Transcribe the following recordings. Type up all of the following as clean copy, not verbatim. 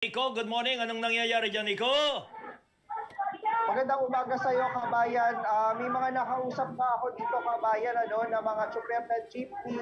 Nico, good morning. Anong nangyayari dyan, Nico? Magandang umaga sa iyo, kabayan. May mga nakausap na ako dito, kabayan, na mga tsuper na jeepney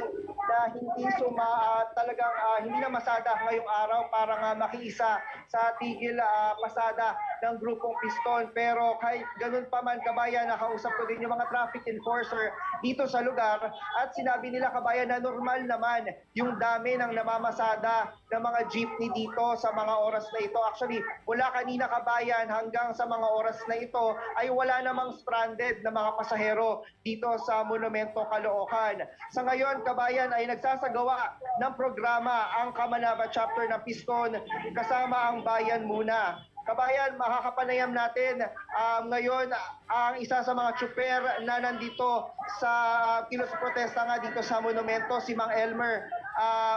na talagang hindi na masada ngayong araw para nga makiisa sa tigil pasada ng grupong Piston. Pero kahit ganun pa man, kabayan, nakausap ko din yung mga traffic enforcer dito sa lugar at sinabi nila, kabayan, na normal naman yung dami ng namamasada ng mga jeepney dito sa mga oras na ito. Actually, mula kanina, kabayan, hanggang sa mga oras na ito ay wala namang stranded na mga pasahero dito sa Monumento Caloocan. Sa ngayon, kabayan, ay nagsasagawa ng programa ang Kamanaba chapter ng Piston kasama ang Bayan Muna. Kabayan, makakapanayam natin ngayon ang isa sa mga tsuper na nandito sa protesta nga dito sa Monumento, si Mang Elmer.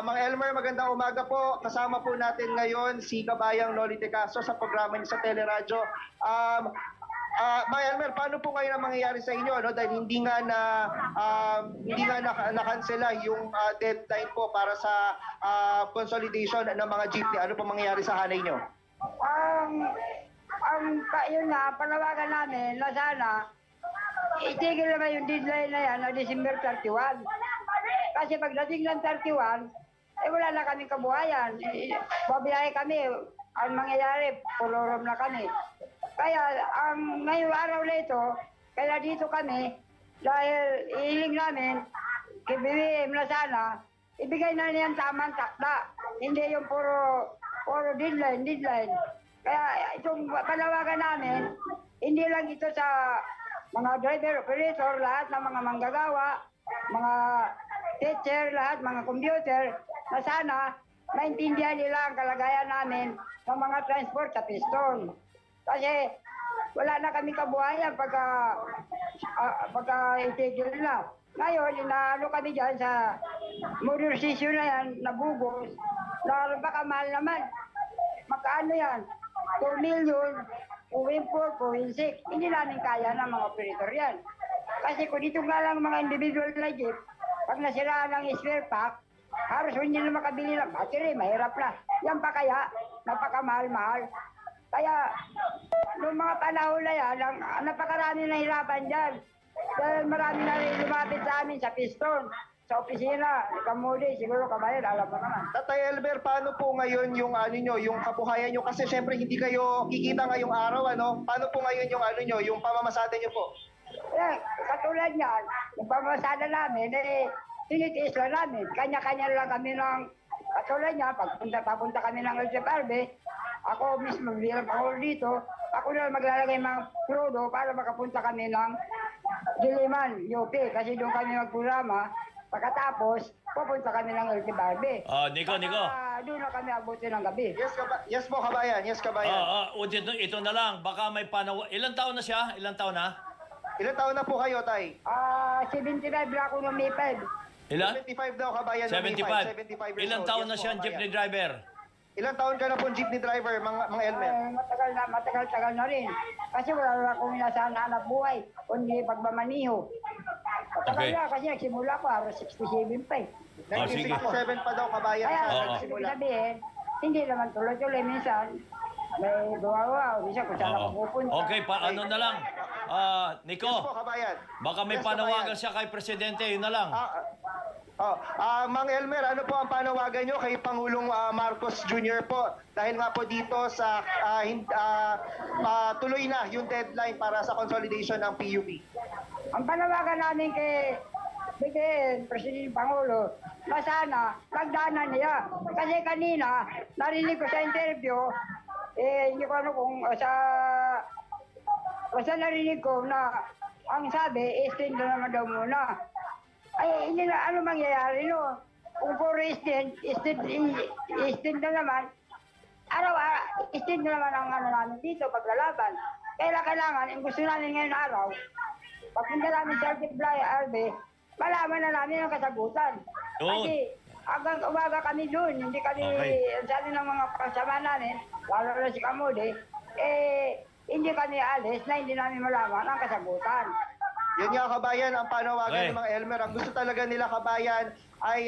Mang Elmer, magandang umaga po. Kasama po natin ngayon si Kabayang Noli De Castro sa programa niya sa Teleradyo. Mang Elmer, paano po ngayon ang mangyayari sa inyo? No? Dahil hindi nga na-cancela yung deadline po para sa consolidation ng mga jeepney. Ano po mangyayari sa hanay nyo? Yun nga, panawagan namin na sana itigil naman yung deadline na yan na December 31. Kasi pagdating ng 31, wala na kaming kabuhayan. Babiyahe kami, ang mangyayari, pururom na kami. Kaya ngayong araw na ito, kaya dito kami, dahil ihiling namin, KBBM na sana, ibigay na niyan tamang takda. Hindi yung puro deadline. Kaya itong panawagan namin, hindi lang ito sa mga driver, operator, lahat ng mga manggagawa, mga teacher, lahat, mga computer, na sana maintindihan nila ang kalagayan namin ng mga transport sa Piston. Kasi wala na kami kabuhayan pagka itigil na. Ngayon, inaano kami dyan sa modernization na yan, nabugos, na baka mahal naman. Magkano yan? 2 million, 2.4, 2.6. Hindi namin kaya ng mga operator yan. Kasi kung dito nga lang mga individual na jeep, pag nasiraan ng spare pack, halos hindi na makabili ng battery, mahirap na. Yan pa kaya, napakamahal-mahal. Kaya, noong mga panahon na yan, napakarami na hirapan dyan. Dahil marami na rin lumapit sa amin sa Piston, sa opisina, Kamuli, siguro kabayan, alam mo naman. Tatay Elmer, paano po ngayon yung yung kabuhayan nyo? Kasi syempre hindi kayo kikita ngayong araw, Paano po ngayon yung yung pamamasada nyo po? Katulad niyan, yung pamamasada namin, tinitiis lang namin. Kanya-kanya lang kami ng, katulad niya, papunta kami ng LTFRB, ako mismo bilang ako dito, ako na maglalagay mga prodo para makapunta kami ng Diliman, UP, kasi doon kami magprograma. Pagkatapos, pupunta kami ng LTFRB. Nico. Doon na kami abutin ng gabi. Yes po, kabayan. Yes, kabayan. Ito na lang. Baka may Ilang taon na siya? Ilang taon na? Ilan taon na po kayo, tay? 75 na ako ng May 5. Ilan? 75 daw, kabayan. 75. 75 years Ilang old. taon Yes na po, siya kabayan. jeepney driver? Ilang taon ka na po jeepney driver, mga Elmer? Matagal na rin. Kasi wala na akong inasahan na hanap buhay, kundi pagmamaniho. Matagal Okay. na kasi nagsimula ko, halos 67 pa eh. sige. 1967 pa daw, kabayan. Kaya, sa Oo. ibig nagsimula. sabihin, hindi naman tuloy-tuloy minsan. May gawa-gawa, minsan kung saan ako pupunta. Okay, ano na lang. Yes po, Nico, kabayan. baka may Yes, panawagan kabayan. siya kay Presidente. Yun na lang. Mang Elmer, ano po ang panawagan nyo kay Pangulong Marcos Jr. po? Dahil nga po dito sa tuloy na yung deadline para sa consolidation ng PUP. Ang panawagan namin kay Presidente Pangulo, na sana magdanan niya. Kasi kanina, narinig ko sa interview, hindi ko ano kung basta narinig ko na ang sabi, extend na naman daw muna. Ay, hindi na ano mangyayari, no? Kung puro extend na naman, extend na naman ang ano namin dito, paglalaban. Kailangan, yung gusto namin ngayon araw, pagpunta namin sa RB, malaman na namin ang kasagutan. Kasi hanggang umaga kami doon, hindi kami, sabi ng mga kasama namin, lalo na si Kamudi, hindi kami alis na hindi namin malaman ang kasagutan. Yun nga kabayan, ang panawagan Okay. ng mga Elmer, ang gusto talaga nila kabayan ay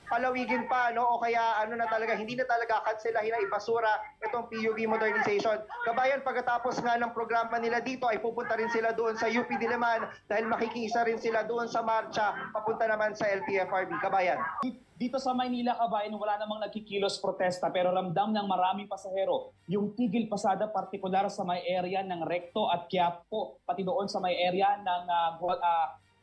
palawigin pa, no? O kaya ano na talaga, hindi na talaga kanselahin na ibasura itong PUV modernization. Kabayan, pagkatapos nga ng programa nila dito ay pupunta rin sila doon sa UP Diliman dahil makikisa rin sila doon sa marcha papunta naman sa LTFRB. Kabayan. Dito sa Maynila, kabayan, wala namang nagkikilos protesta pero ramdam ng maraming pasahero yung tigil pasada, partikular sa may area ng Recto at Quiapo, pati doon sa may area ng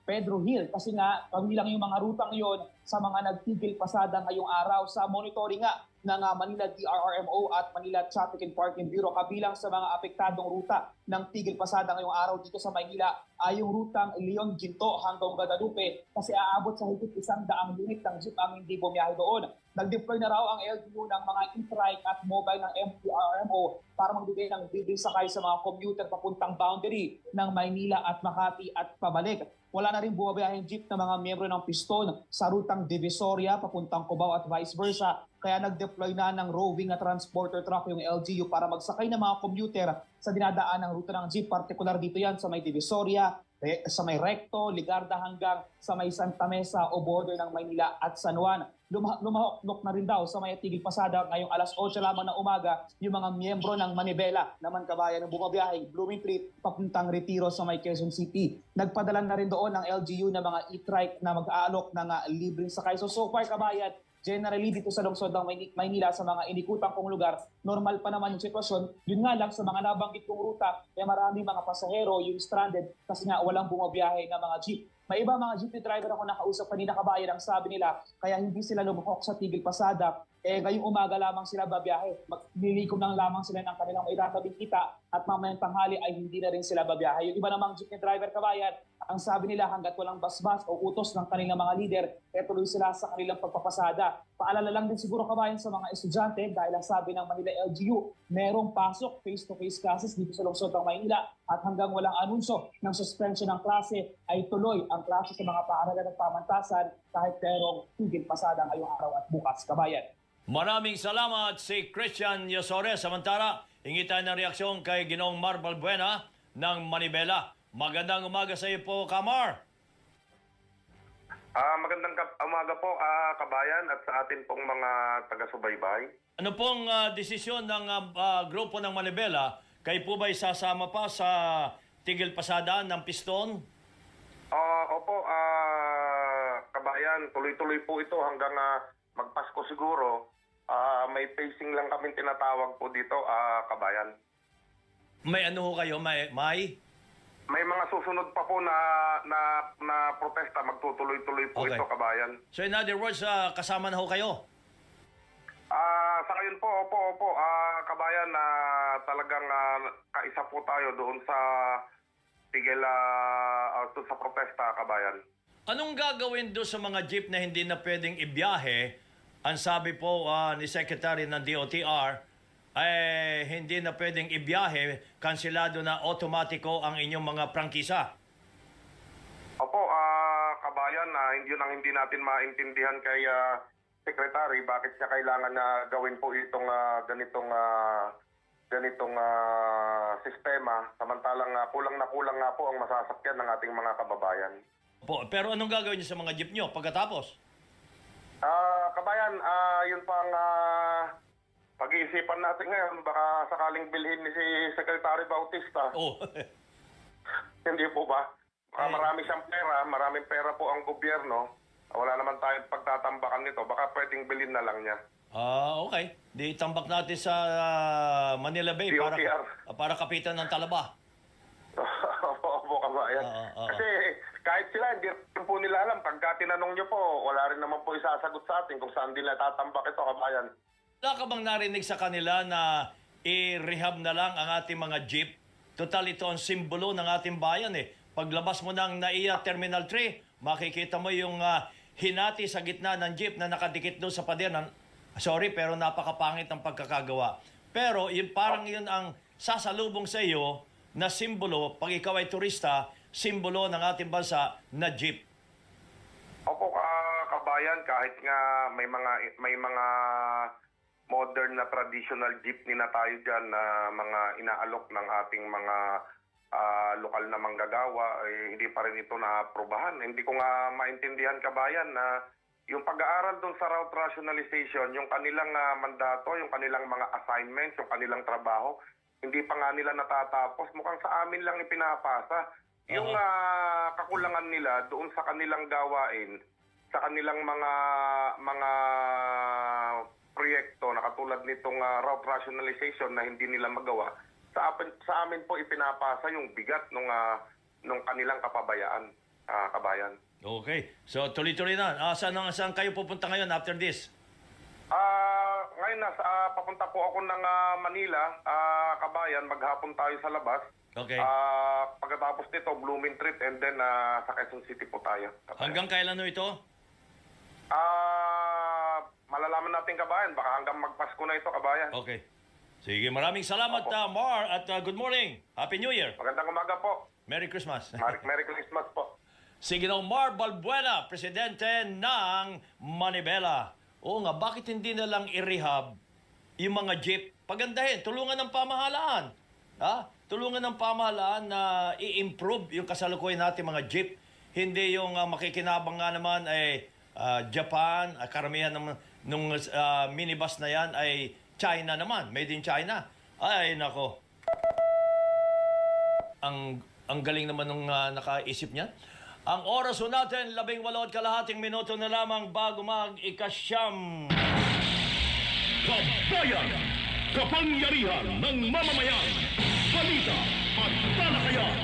Pedro Hill. Kasi nga, lang yung mga rutang yon sa mga nagtigil pasada ngayong araw sa monitoring nga ng Manila DRRMO at Manila Traffic and Parking Bureau. Kabilang sa mga apektadong ruta ng tigil pasada ngayong araw dito sa Maynila ay yung rutang Leon Ginto hanggang Guadalupe kasi aabot sa higit 100 unit ng jeep ang hindi bumiyahe doon. Nag-deploy na raw ang LGU ng mga e-trike at mobile ng MTRMO para magbigay ng libreng sakay sa mga commuter papuntang boundary ng Maynila at Makati at pabalik. Wala na rin bumabiyaheng jeep ng mga miyembro ng Piston sa rutang Divisoria papuntang Cubao at vice versa. Kaya nag-deploy na ng roving na transporter truck yung LGU para magsakay ng mga commuter sa dinadaan ng ruta ng jeep. Partikular dito yan sa may Divisoria, sa may Recto, Ligarda hanggang sa may Santa Mesa o border ng Maynila at San Juan. Lumahok na rin daw sa may tigil pasada ngayong alas 8 lamang ng umaga yung mga miyembro ng Manibela naman kabayan ng bumabiyaheng Blooming Tree papuntang Retiro sa may Quezon City. Nagpadala na rin doon ng LGU na mga e-trike na mag-aalok ng libreng sakay. So far kabayan, generally dito sa lungsod ng Maynila sa mga inikutang kong lugar, normal pa naman yung sitwasyon. Yun nga lang sa mga nabanggit kong ruta, maraming mga pasahero yung stranded kasi nga walang bumabiyahe na mga jeep. May iba mga jeepney driver ako nakausap kanina kabayan, ang sabi nila kaya hindi sila lumahok sa tigil pasada. Ngayong umaga lamang sila babiyahe. Maglilikom lang lamang sila ng kanilang maitatabing kita at mamayang tanghali ay hindi na rin sila babiyahe. Yung iba namang jeepney driver kabayan, ang sabi nila hanggat walang basbas o utos ng kanilang mga leader, tuloy sila sa kanilang pagpapasada. Paalala lang din siguro kabayan sa mga estudyante dahil ang sabi ng Manila LGU, merong pasok face-to-face classes dito sa lungsod ng Maynila at hanggang walang anunsyo ng suspension ng klase ay tuloy ang klase sa mga paaralan ng pamantasan kahit merong tigil pasada ngayong araw at bukas kabayan. Maraming salamat si Christian Yosore. Samantala, hingi tayo ng reaksyon kay Ginoong Mar Balbuena ng Manibela. Magandang umaga sa iyo po, Kamar. Magandang umaga po, kabayan at sa atin pong mga taga-subaybay. Ano pong desisyon ng grupo ng Manibela? Kayo po ba'y sasama pa sa tigil pasadaan ng Piston? Opo, kabayan, tuloy-tuloy po ito hanggang magpasko siguro. May pacing lang kami tinatawag po dito, kabayan. May ano ho kayo? May mga susunod pa po na protesta, magtutuloy-tuloy po Okay. ito, kabayan. So in other words, kasama na ho kayo? Sa ngayon po, opo, kabayan, talagang kaisa po tayo doon sa tigil, doon sa protesta, kabayan. Anong gagawin doon sa mga jeep na hindi na pwedeng ibiyahe? Ang sabi po ni Secretary ng DOTR, hindi na pwedeng ibiyahe, kansilado na otomatiko ang inyong mga prangkisa. Opo, kabayan, yun ang hindi natin maintindihan kay Secretary, bakit siya kailangan na gawin po itong ganitong sistema, samantalang kulang na kulang nga po ang masasakyan ng ating mga kababayan. Pero anong gagawin niyo sa mga jeep nyo pagkatapos? Kabayan, yun pang pag-iisipan natin ngayon, baka sakaling bilhin ni si Secretary Bautista. Oh. Hindi po ba? Marami siyang pera, maraming pera po ang gobyerno. Wala naman tayong pagtatambakan nito. Baka pwedeng bilhin na lang niya. Okay. Di tambak natin sa Manila Bay DOTR. para kapitan ng Talaba. Opo, kabayan. Kasi kahit sila, hindi rin po nila alam. Pagka tinanong niyo po, wala rin naman po isasagot sa atin kung saan nila tatambak ito, kabayan. Wala ka bang narinig sa kanila na i-rehab na lang ang ating mga jeep? Total, ito ang simbolo ng ating bayan eh. Paglabas mo ng NAIA Terminal 3, makikita mo yung hinati sa gitna ng jeep na nakadikit doon sa pader. Sorry, pero napakapangit ng pagkakagawa. Pero parang yun ang sasalubong sa iyo na simbolo, pag ikaw ay turista, simbolo ng ating bansa na jeep. Opo, kabayan, kahit nga may mga modern na traditional jeepney na tayo dyan na mga inaalok ng ating mga lokal na manggagawa, hindi pa rin ito na-aprobahan. Hindi ko nga maintindihan, kabayan, na yung pag-aaral doon sa route rationalization, yung kanilang mandato, yung kanilang mga assignments, yung kanilang trabaho, hindi pa nga nila natatapos. Mukhang sa amin lang ipinapasa. Yung kakulangan nila doon sa kanilang gawain, sa kanilang mga proyekto na katulad nitong route rationalization na hindi nila magawa, sa amin po ipinapasa yung bigat nung kanilang kapabayaan, kabayan. Okay. So, tuloy-tuloy na. Saan kayo pupunta ngayon after this? Ngayon, papunta po ako ng Manila, kabayan, maghapon tayo sa labas. Okay. Pagkatapos nito, Blooming Treat, and then sa Quezon City po tayo. Kabayan. Hanggang kailan ho ito? Malalaman natin, kabayan, baka hanggang magpasko na ito, kabayan. Okay. Sige, maraming salamat, Mar, at good morning. Happy New Year. Magandang umaga po. Merry Christmas. Merry Christmas po. Si Ginoong Mar Balbuena, presidente ng Manibela. Oo nga, bakit hindi na lang i-rehab yung mga jeep? Pagandahin, tulungan ng pamahalaan. Tulungan ng pamahalaan na i-improve yung kasalukuyan natin mga jeep. Hindi yung makikinabang nga naman ay Japan, karamihan nung minibus na yan ay China naman, made in China. Ay, nako. Ang galing naman nung nakaisip niya. Ang oras natin, 18:08 minuto na lamang bago mag-ikasyam. Kabayan! Kapangyarihan ng mamamayan! Balita at talakayan!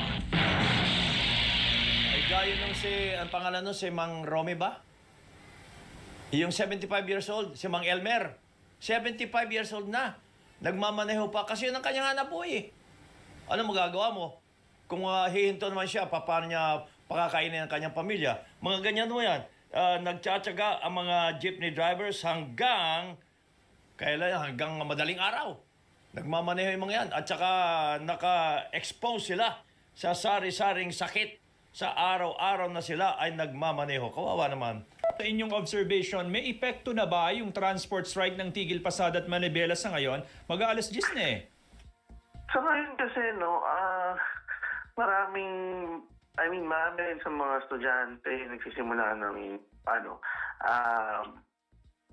Ay gaya nung ang pangalan nun, si Mang Romy ba? Yung 75 years old, si Mang Elmer. 75 years old na. Nagmamaneho pa kasi yun ang kanyang hanap buhay. Ano magagawa mo? Kung hihinto naman siya, paano niya pakakainin ang kanyang pamilya? Mga ganyan mo yan. Nagtsatsaga ang mga jeepney drivers hanggang madaling araw. Nagmamaneho yung mga yan. At saka naka-expose sila sa sari-saring sakit. Sa araw-araw na sila ay nagmamaneho. Kawawa naman. Sa inyong observation, may epekto na ba yung transport strike ng Tigil Pasada at Manibela sa ngayon? Mag-aalas 10 na eh. Sa ngayon kasi, marami rin sa mga estudyante nagsisimula ng,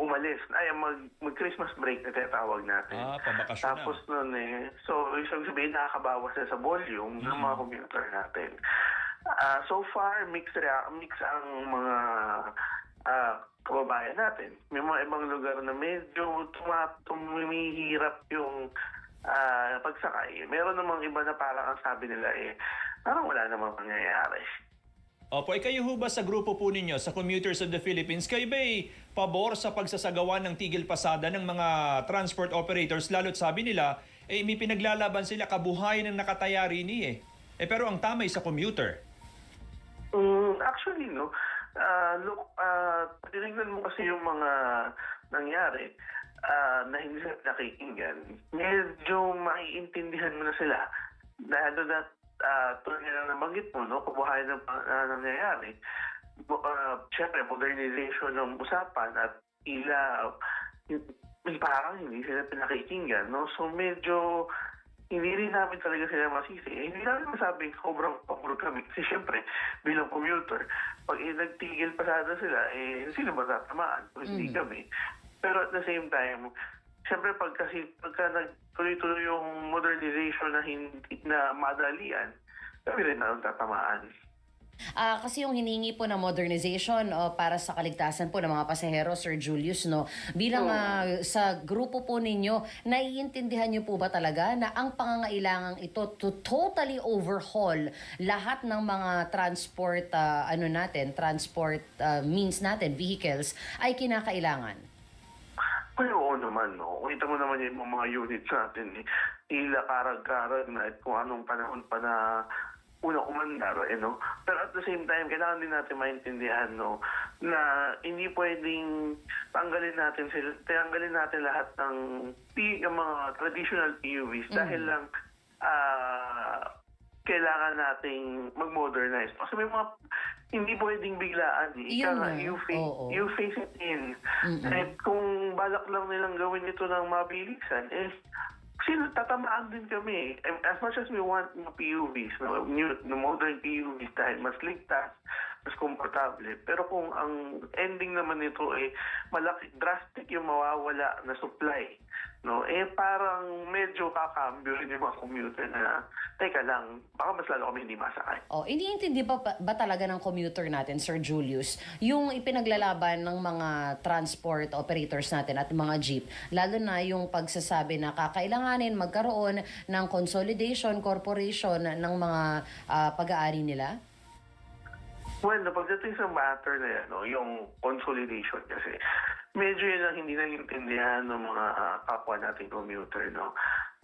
umalis. Mag-Christmas break na tinatawag natin. Pabakasyon na. Tapos nun so isang sabihin nakakabawas na sa volume ng mga commuter natin. So far, mix ang mga kababayan natin. May mga ibang lugar na medyo tumihirap yung pagsakay. Meron namang iba na parang ang sabi nila parang wala namang mangyayari. Opo, kayo ho ba sa grupo po ninyo, sa Commuters of the Philippines, kayo ba'y pabor sa pagsasagawa ng tigil pasada ng mga transport operators? Lalo't sabi nila, may pinaglalaban sila kabuhayan ng nakatayari ni pero ang tamay sa commuter. Actually, tinignan mo kasi yung mga nangyari na hindi sila nakikinggan. Medyo maiintindihan mo na sila. Dahil na tulad nila nabanggit mo, kabuhayan ng nangyayari. Siyempre, modernization ng usapan at parang hindi sila pinakikinggan. So medyo hindi rin namin talaga sila masisi. Hindi namin masabing sobrang pabor kami. Kasi siyempre, bilang commuter, pag nagtigil pasada sila, sino ba tatamaan? Hindi kami. Pero at the same time, siyempre pagka nagtuloy-tuloy yung modernization na madalian, kami rin na tatamaan. Kasi yung hiningi po na modernization para sa kaligtasan po ng mga pasahero, Sir Julius, bilang sa grupo po ninyo, naiintindihan niyo po ba talaga na ang pangangailangan ito to totally overhaul lahat ng mga transport transport means natin, vehicles, ay kinakailangan? Ay, oo naman, Kita mo naman yung mga units natin, tila karag-karag na at kung anong panahon pa na unang umandar, Pero at the same time, kailangan din natin maintindihan, na hindi pwedeng tanggalin natin lahat ng mga traditional PUVs dahil lang kailangan nating mag-modernize. Kasi may mga hindi pwedeng biglaan. You face it in. At kung balak lang nilang gawin ito ng mabilisan, Kasi tatamaan din kami. As much as we want mga PUVs, no, modern PUVs dahil mas ligtas, mas komportable. Pero kung ang ending naman nito ay malaki, drastic yung mawawala na supply, no, parang medyo kakambyo rin yung mga commuter na, teka lang, baka mas lalo kami hindi masakay. Iniintindi ba talaga ng commuter natin, Sir Julius, yung ipinaglalaban ng mga transport operators natin at mga jeep, lalo na yung pagsasabi na kakailanganin magkaroon ng consolidation, corporation ng mga pag-aari nila? Well, pagdating sa matter na yan, no, yung consolidation kasi, medyo yan ang hindi naiintindihan ng mga kapwa nating commuter, no?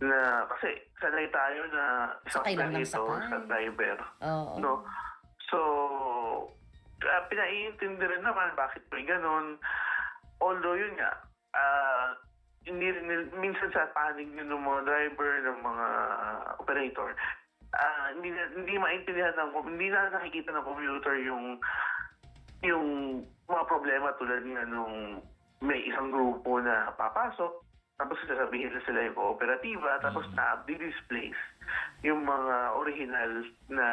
Na, kasi sanay tayo na isang Sakay lang ng ganito sakay. sa driver, Oo. no? So, pinaiintindi rin naman bakit may ganun. Although yun nga, hindi rin, minsan sa panig ng mga driver, ng mga operator, hindi maintindihan hindi na nakikita ng commuter yung mga problema tulad nga nung may isang grupo na papasok, tapos sasabihin na sila yung kooperatiba, tapos na-displace yung mga original na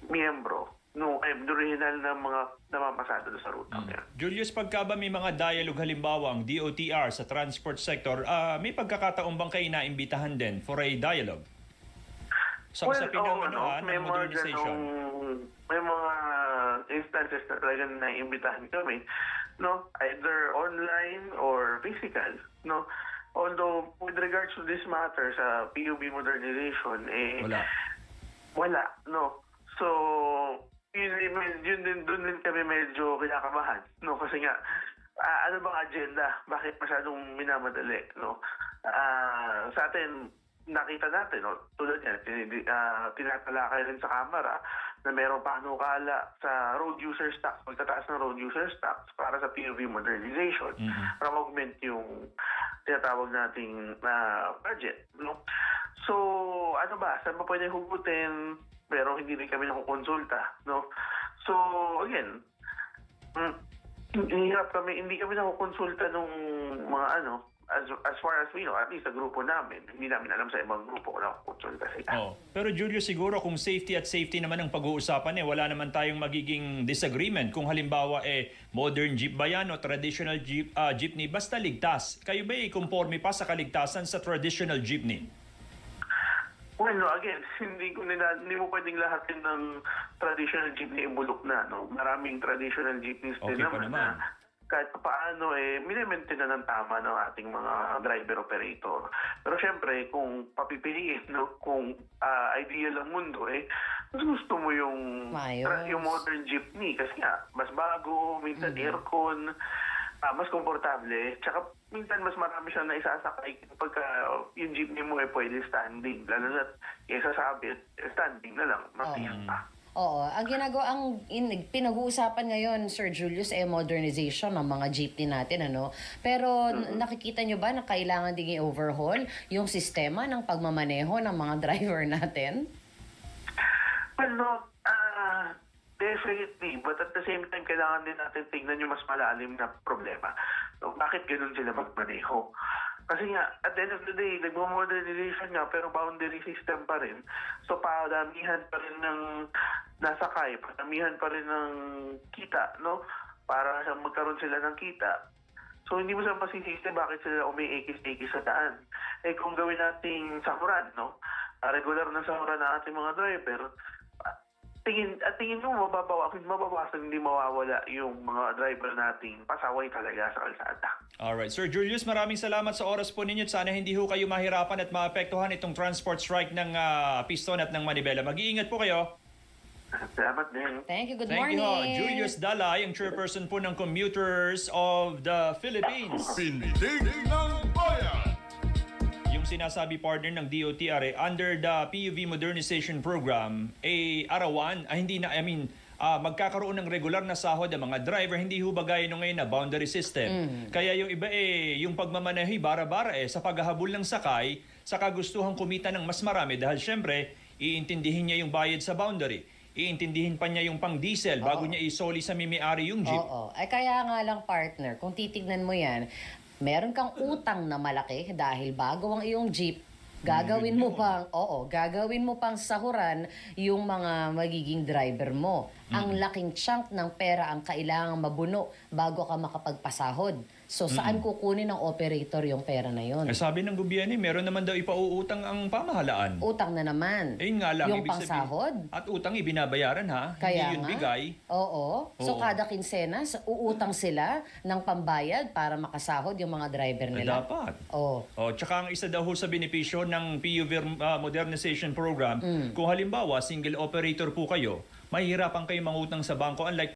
miyembro, original na mga namapasado sa ruta. Julius, pagka ba may mga dialogue halimbawa ang DOTR sa transport sector, may pagkakataon bang kayo naimbitahan din for a dialogue? Sa usapin ng may ng modernization. may mga instances na talagang naiimbitahan kami, no? Either online or physical, no? Although, with regards to this matter sa PUB modernization, wala, no? So, yun din, doon din kami medyo kinakabahan, no? Kasi nga, ano bang agenda? Bakit masyadong minamadali, no? Sa atin, nakita natin, no, tulad yan, tinatalakay rin sa kamera na mayroong panukala sa road users tax, magtataas ng road users tax para sa PUV modernization, para mag-augment yung tinatawag nating budget. No? So, ano ba, saan ba pwede hugutin, pero hindi rin kami nakukonsulta. No? So, again, hindi kami nakukonsulta nung mga as far as we know, at least sa grupo namin, hindi namin alam sa ibang grupo kung nakukonsulta sila. Pero Julius, siguro kung safety naman ang pag-uusapan, wala naman tayong magiging disagreement. Kung halimbawa modern jeep ba yan o traditional jeepney, basta ligtas. Kayo ba conforme pa sa kaligtasan sa traditional jeepney? Well, no, again, hindi mo pwedeng lahatin ng traditional jeepney ibulok na. No? Maraming traditional jeepneys din naman na kahit paano minimaintain na ng tama ng ating mga driver-operator. Pero syempre, kung papipiliin, no, kung ideal ang mundo, mas gusto mo yung modern jeepney kasi nga, mas bago, minsan aircon, mas komportable, tsaka minsan mas marami siyang naisasakay pagka yung jeepney mo pwede standing. Lalo na isasabit, standing na lang, matiyak pa. Oo, ang pinag-uusapan ngayon, Sir Julius, modernization ng mga jeepney natin, ano? Pero nakikita nyo ba na kailangan ding i-overhaul yung sistema ng pagmamaneho ng mga driver natin? Well, no, definitely. But at the same time, kailangan din natin tingnan yung mas malalim na problema. So, bakit ganun sila magmaneho? Kasi nga, at the end of the day, nagmo-modernization nga, pero boundary system pa rin. So, padamihan pa rin ng nasakay, padamihan pa rin ng kita, no? Para magkaroon sila ng kita. So, hindi mo sila masisisi bakit sila umiikis-ikis sa daan. Kung gawin nating sahuran, no? Regular na sahuran ng ating mga driver, tingin mo mababawasan, hindi mawawala yung mga driver nating pasaway talaga sa kalsada. Alright. Sir Julius, maraming salamat sa oras po ninyo. Sana hindi ho kayo mahirapan at maapektuhan itong transport strike ng Piston at ng Manibela. Mag-iingat po kayo. Salamat din. Thank you. Good Thank morning. you. Julius Dalay, ang chairperson po ng Commuters of the Philippines. Pindig ng Bayan! Yung sinasabi partner ng DOTR under the PUV modernization program arawan magkakaroon ng regular na sahod ang mga driver, hindi ho bagay nung ngayon na boundary system. Kaya yung iba yung pagmamanehi bara-bara sa paghahabol ng sakay sa kagustuhang kumita ng mas marami dahil syempre iintindihin niya yung bayad sa boundary. Iintindihin pa niya yung pang-diesel bago niya isoli sa mimi-ari yung jeep. Kaya nga lang partner, kung titignan mo yan, meron kang utang na malaki dahil bago ang iyong jeep, gagawin mo pang sahuran yung mga magiging driver mo. Ang laking chunk ng pera ang kailangang mabuno bago ka makapagpasahod. So saan kukunin ng operator yung pera na yon? Eh, sabi ng gobyerno, meron naman daw ipauutang ang pamahalaan. Utang na naman. Eh, yun nga lang, yung ibig sabihin- pangsahod. At utang ibinabayaran ha, Kaya hindi yun nga. bigay. Oo. So Oo. kada kinsena, uutang sila ng pambayad para makasahod yung mga driver Eh, nila. dapat. Oo. Oh, tsaka ang isa daw ho sa benepisyo ng PUV modernization program, kung halimbawa single operator po kayo, mahihirapan kayo mangutang sa bangko unlike